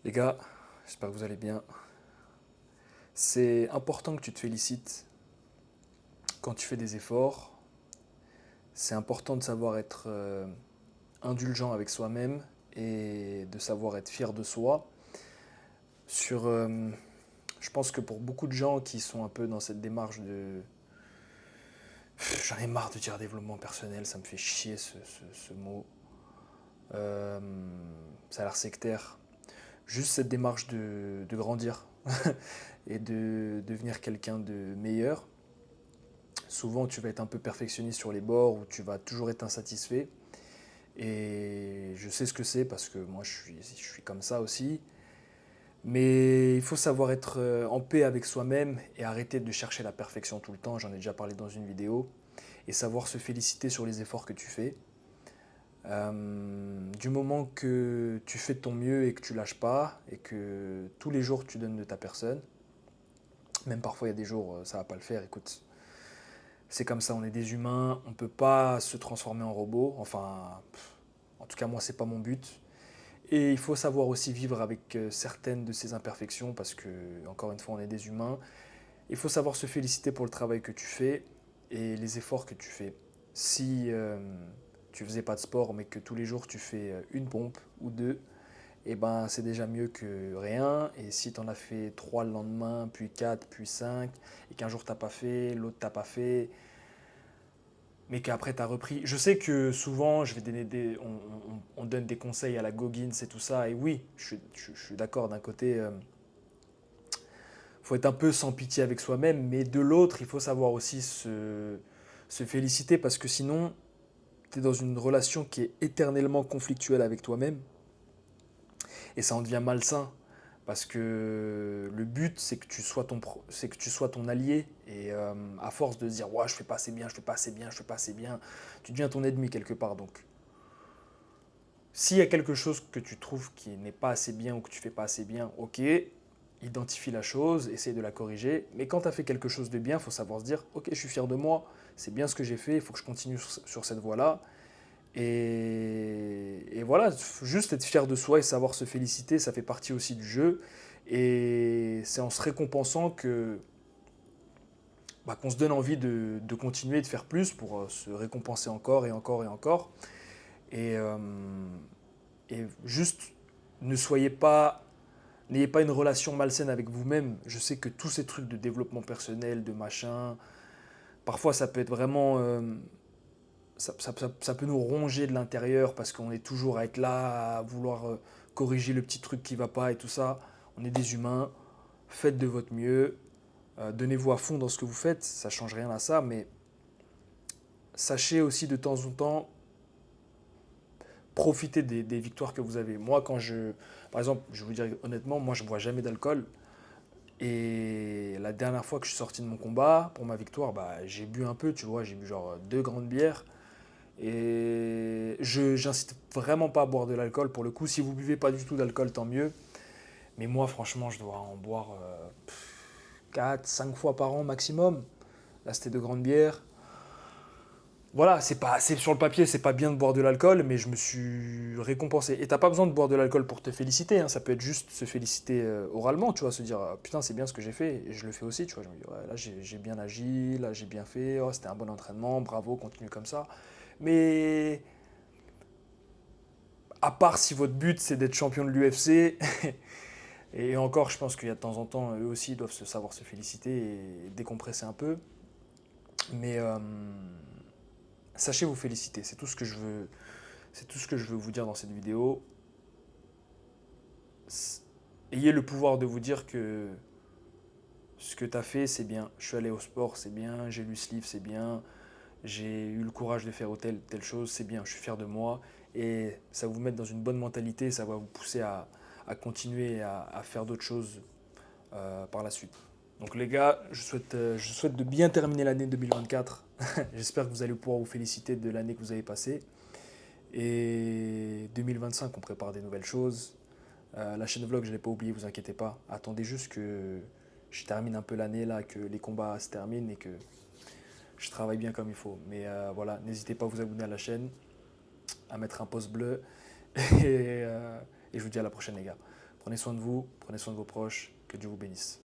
Les gars, j'espère que vous allez bien. C'est important que tu te félicites quand tu fais des efforts. C'est important de savoir être indulgent avec soi-même et de savoir être fier de soi. Sur, je pense que pour beaucoup de gens qui sont un peu dans cette démarche de j'en ai marre de dire développement personnel, ça me fait chier ce mot. Euh, Ça a l'air sectaire. Juste cette démarche de grandir et de devenir quelqu'un de meilleur. Souvent, tu vas être un peu perfectionniste sur les bords où tu vas toujours être insatisfait. Et je sais ce que c'est parce que moi, je suis comme ça aussi. Mais il faut savoir être en paix avec soi-même et arrêter de chercher la perfection tout le temps. J'en ai déjà parlé dans une vidéo. Et savoir se féliciter sur les efforts que tu fais. Du moment que tu fais de ton mieux et que tu lâches pas et que tous les jours tu donnes de ta personne, même parfois il y a des jours ça va pas le faire, écoute, c'est comme ça, on est des humains, on peut pas se transformer en robot, enfin, en tout cas moi c'est pas mon but. Et il faut savoir aussi vivre avec certaines de ces imperfections parce que, encore une fois, on est des humains. Il faut savoir se féliciter pour le travail que tu fais et les efforts que tu fais. Si tu faisais pas de sport mais que tous les jours tu fais une pompe ou deux, et ben c'est déjà mieux que rien. Et si tu en as fait trois le lendemain, puis quatre, puis cinq, et qu'un jour t'as pas fait, l'autre t'as pas fait, mais qu'après tu as repris. Je sais que souvent, je vais donner on donne des conseils à la Goggins et tout ça, et oui, je suis d'accord d'un côté, faut être un peu sans pitié avec soi-même, mais de l'autre, il faut savoir aussi se féliciter parce que sinon, tu es dans une relation qui est éternellement conflictuelle avec toi-même et ça en devient malsain. Parce que le but, c'est que c'est que tu sois ton allié. Et à force de se dire, ouais, je fais pas assez bien, je fais pas assez bien, je fais pas assez bien, tu deviens ton ennemi quelque part. Donc, s'il y a quelque chose que tu trouves qui n'est pas assez bien ou que tu fais pas assez bien, ok, identifie la chose, essaye de la corriger. Mais quand tu as fait quelque chose de bien, il faut savoir se dire, ok, je suis fier de moi, c'est bien ce que j'ai fait, il faut que je continue sur cette voie-là. Et voilà, juste être fier de soi et savoir se féliciter, ça fait partie aussi du jeu. Et c'est en se récompensant que qu'on se donne envie de continuer, de faire plus pour se récompenser encore et encore et encore. Et, euh, et juste, ne soyez pas, n'ayez pas une relation malsaine avec vous-même. Je sais que tous ces trucs de développement personnel, de machin, parfois ça peut être vraiment ça peut nous ronger de l'intérieur parce qu'on est toujours à être là, à vouloir corriger le petit truc qui va pas et tout ça. On est des humains, faites de votre mieux, donnez-vous à fond dans ce que vous faites, ça change rien à ça, mais sachez aussi de temps en temps profiter des victoires que vous avez. Moi, par exemple, je vais vous dire honnêtement, moi je bois jamais d'alcool. Et la dernière fois que je suis sorti de mon combat, pour ma victoire, j'ai bu un peu, tu vois, j'ai bu genre deux grandes bières. Et je j'incite vraiment pas à boire de l'alcool. Pour le coup, si vous buvez pas du tout d'alcool, tant mieux. Mais moi, franchement, je dois en boire 4, 5 fois par an maximum. Là, c'était de grandes bières. Voilà, c'est sur le papier, c'est pas bien de boire de l'alcool, mais je me suis récompensé. Et t'as pas besoin de boire de l'alcool pour te féliciter, hein. Ça peut être juste se féliciter oralement, tu vois, se dire putain, c'est bien ce que j'ai fait, et je le fais aussi, tu vois. Je me dis ouais, là j'ai bien agi, là j'ai bien fait, oh, c'était un bon entraînement, bravo, continue comme ça. Mais à part si votre but c'est d'être champion de l'UFC, et encore, je pense qu'il y a de temps en temps, eux aussi doivent savoir se féliciter et décompresser un peu. Mais sachez vous féliciter, c'est tout ce que je veux vous dire dans cette vidéo. Ayez le pouvoir de vous dire que ce que tu as fait, c'est bien. Je suis allé au sport, c'est bien. J'ai lu ce livre, c'est bien. J'ai eu le courage de faire telle chose, c'est bien. Je suis fier de moi. Et ça va vous mettre dans une bonne mentalité, ça va vous pousser à continuer à faire d'autres choses par la suite. Donc les gars, je souhaite de bien terminer l'année 2024. J'espère que vous allez pouvoir vous féliciter de l'année que vous avez passée. Et 2025, on prépare des nouvelles choses. La chaîne vlog, je ne l'ai pas oublié, vous inquiétez pas. Attendez juste que je termine un peu l'année là, que les combats se terminent et que je travaille bien comme il faut. Mais voilà, n'hésitez pas à vous abonner à la chaîne, à mettre un pouce bleu et je vous dis à la prochaine les gars. Prenez soin de vous, prenez soin de vos proches, que Dieu vous bénisse.